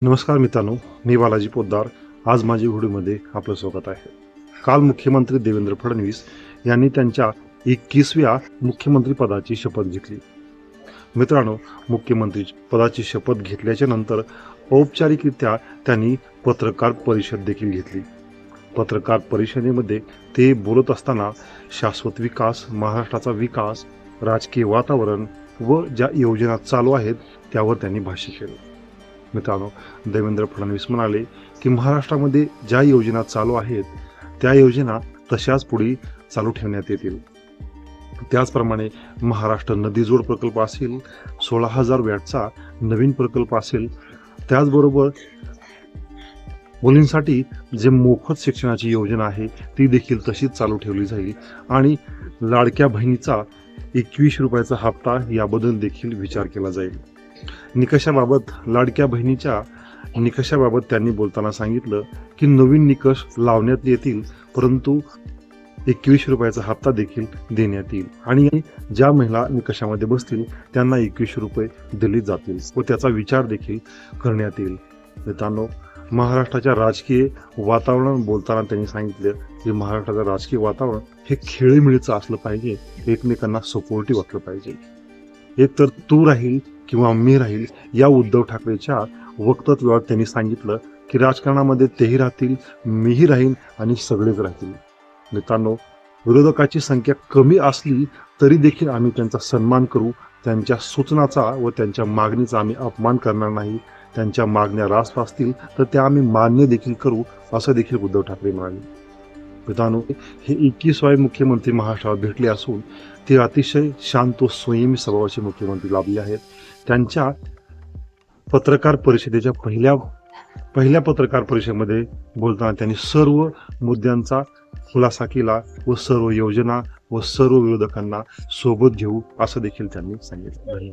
नमस्कार मित्रांनो, मी बालाजी पोद्दार. आज माझ्या व्हिडिओमध्ये आपलं स्वागत आहे. काल मुख्यमंत्री देवेंद्र फडणवीस यांनी त्यांच्या 21व्या मुख्यमंत्री पदाची शपथ घेतली. मित्रांनो, मुख्यमंत्री पदाची शपथ घेतल्याच्या नंतर औपचारिकरित्या त्यांनी पत्रकार परिषद देखील घेतली. पत्रकार परिषदेमध्ये ते बोलत असताना शाश्वत विकास, महाराष्ट्राचा विकास, राजकीय वातावरण व ज्या योजना चालू आहेत त्यावर त्यांनी भाष्य केलं. मित्रांनो, देवेंद्र फडणवीस म्हणाले की महाराष्ट्रामध्ये ज्या योजना चालू आहेत त्या योजना तशाच पुढे चालू ठेवण्यात येतील. त्याचप्रमाणे महाराष्ट्र नदीजोड प्रकल्प असेल, 16,000 वॅटचा नवीन प्रकल्प असेल, त्याचबरोबर मुलींसाठी जे मोफत शिक्षणाची योजना आहे ती देखील तशीच चालू ठेवली जाईल आणि लाडक्या बहिणीचा 21 रुपयाचा हप्ता याबद्दल देखील विचार केला जाईल. निकषाबाबत लाडक्या बहिणीच्या निकषाबाबत त्यांनी बोलताना सांगितलं की नवीन निकष लावण्यात येतील, परंतु 21 रुपयाचा हप्ता देखील देण्यात येईल आणि ज्या महिला निकषामध्ये बसतील त्यांना 21 रुपये दिले जातील व त्याचा विचार देखील करण्यात येईल. मित्रांनो, महाराष्ट्राच्या राजकीय वातावरण बोलताना त्यांनी सांगितलं की महाराष्ट्राचं राजकीय वातावरण हे खेळीमेळीचं असलं पाहिजे, एकमेकांना सपोर्टिव्ह असलं पाहिजे. एक तर तू राहील किंवा मी राहील या उद्धव ठाकरेच्या वक्तव्यावर त्यांनी सांगितलं की राजकारणामध्ये तेही राहतील, मीही राहील आणि सगळेच राहतील. मित्रांनो, विरोधकाची संख्या कमी असली तरी देखील आम्ही त्यांचा सन्मान करू, त्यांच्या सूचनाचा व त्यांच्या मागणीचा आम्ही अपमान करणार नाही. त्यांच्या मागण्या रास्त असतील तर त्या आम्ही मान्य देखील करू, असं देखील उद्धव ठाकरे म्हणाले. मित्रांनो, हे 21व्या मुख्यमंत्री महाराष्ट्रात भेटले असून ते अतिशय शांत व संयमी स्वभावाचे मुख्यमंत्री लाभले आहेत. त्यांच्या पत्रकार परिषदेच्या पहिल्या पत्रकार परिषदेमध्ये बोलताना त्यांनी सर्व मुद्द्यांचा खुलासा केला व सर्व योजना व सर्व विरोधकांना सोबत घेऊ असं देखील त्यांनी सांगितलं.